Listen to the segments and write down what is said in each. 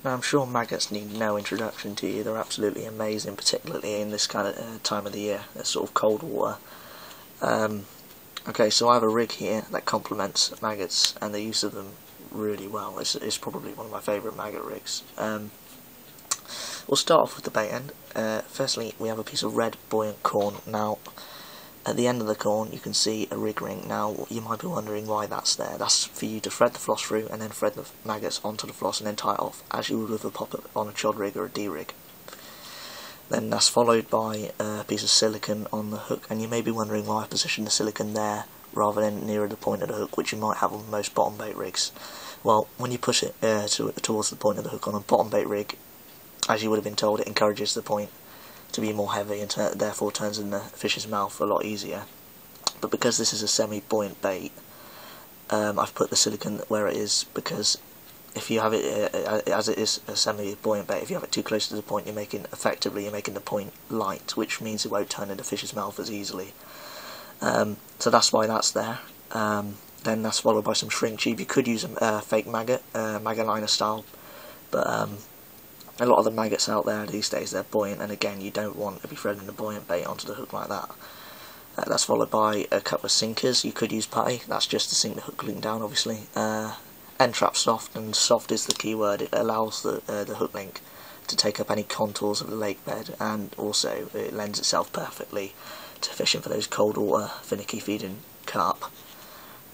Now I'm sure maggots need no introduction to you. They're absolutely amazing, particularly in this kind of time of the year, it's sort of cold water. Okay, so I have a rig here that complements maggots and the use of them really well. It's probably one of my favourite maggot rigs. We'll start off with the bait end. Firstly, we have a piece of red buoyant corn. Now, at the end of the corn you can see a rig ring. Now you might be wondering why that's there. That's for you to thread the floss through and then thread the maggots onto the floss and then tie it off, as you would with a pop on a chod rig or a D rig. Then that's followed by a piece of silicone on the hook, and you may be wondering why I positioned the silicone there rather than nearer the point of the hook, which you might have on most bottom bait rigs. Well, when you push it towards the point of the hook on a bottom bait rig, as you would have been told, it encourages the point to be more heavy and therefore turns in the fish's mouth a lot easier. But because this is a semi-buoyant bait, I've put the silicone where it is, because if you have it as it is a semi-buoyant bait, if you have it too close to the point, you're making the point light, which means it won't turn in the fish's mouth as easily. So that's why that's there. Then that's followed by some shrink tube. You could use a fake maggot, maggot liner style, but a lot of the maggots out there these days, they're buoyant, and again, you don't want to be threading the buoyant bait onto the hook like that. That's followed by a couple of sinkers. You could use putty, that's just to sink the hook link down, obviously. End trap soft, and soft is the key word. It allows the hook link to take up any contours of the lake bed, and also it lends itself perfectly to fishing for those cold water, finicky feeding carp.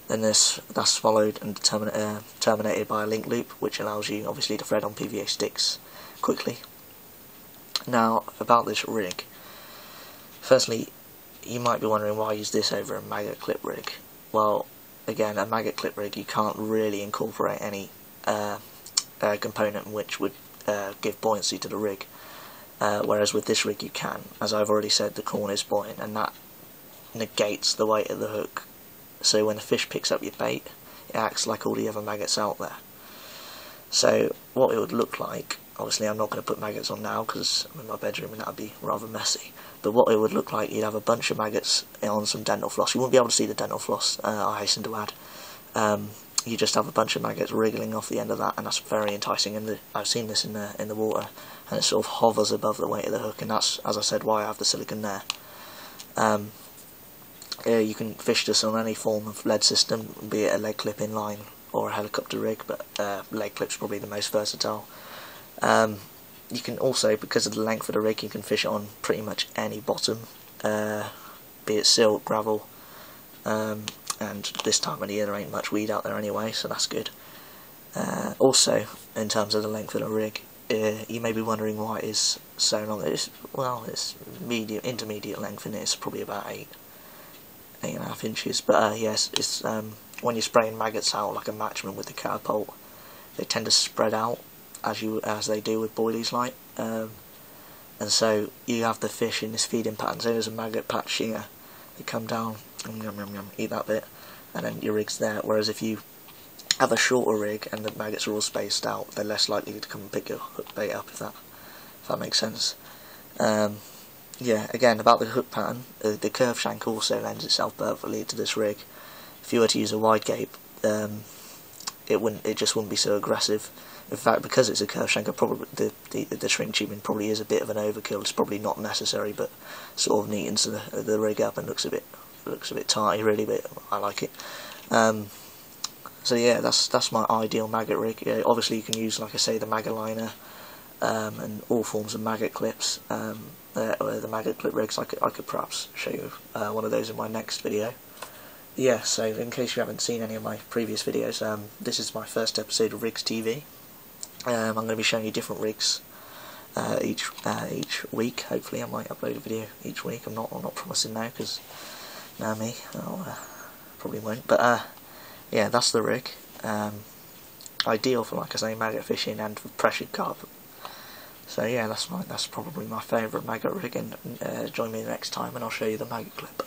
Then that's followed and terminated by a link loop, which allows you obviously to thread on PVA sticks quickly. Now about this rig, firstly you might be wondering why I use this over a maggot clip rig. Well, again, a maggot clip rig, you can't really incorporate any component which would give buoyancy to the rig, whereas with this rig you can. As I've already said, the corn is buoyant, and that negates the weight of the hook, so when the fish picks up your bait, it acts like all the other maggots out there. So what it would look like, obviously I'm not going to put maggots on now because I'm in my bedroom and that would be rather messy, but what it would look like, you'd have a bunch of maggots on some dental floss. You wouldn't be able to see the dental floss, I hasten to add. You just have a bunch of maggots wriggling off the end of that, and that's very enticing, and I've seen this in the water, and it sort of hovers above the weight of the hook, and that's, as I said, why I have the silicone there. You can fish this on any form of lead system, be it a leg clip inline or a helicopter rig, but leg clip's probably the most versatile. You can also, because of the length of the rig, you can fish it on pretty much any bottom, be it silt, gravel, and this time of the year there ain't much weed out there anyway, so that's good. Also, in terms of the length of the rig, you may be wondering why it is so long. It's medium, intermediate length, and it's probably about 8.5 inches. But yes, it's when you're spraying maggots out like a matchman with the catapult, they tend to spread out as they do with boilies light, and so you have the fish in this feeding pattern. So there's a maggot patch here, they come down, yum, yum, yum, eat that bit, and then your rig's there. Whereas if you have a shorter rig and the maggots are all spaced out, they're less likely to come and pick your hook bait up, if that makes sense. Yeah, again, about the hook pattern, the curve shank also lends itself perfectly to this rig. If you were to use a wide gape, it just wouldn't be so aggressive. In fact, because it's a curve shank, probably the shrink tubing probably is a bit of an overkill. It's probably not necessary, but sort of neatens the rig up and looks a bit tighty, really. But I like it. So yeah, that's my ideal maggot rig. Yeah, obviously, you can use, like I say, the maggot liner and all forms of maggot clips. The maggot clip rigs. I could perhaps show you one of those in my next video. Yeah, so in case you haven't seen any of my previous videos, this is my first episode of Rigz TV. I'm going to be showing you different rigs each week. Hopefully, I might upload a video each week. I'm not promising now, because now me, probably won't. But yeah, that's the rig. Ideal for, like I say, maggot fishing and for pressured carp. So yeah, that's probably my favourite maggot rig. And join me next time, and I'll show you the maggot clip.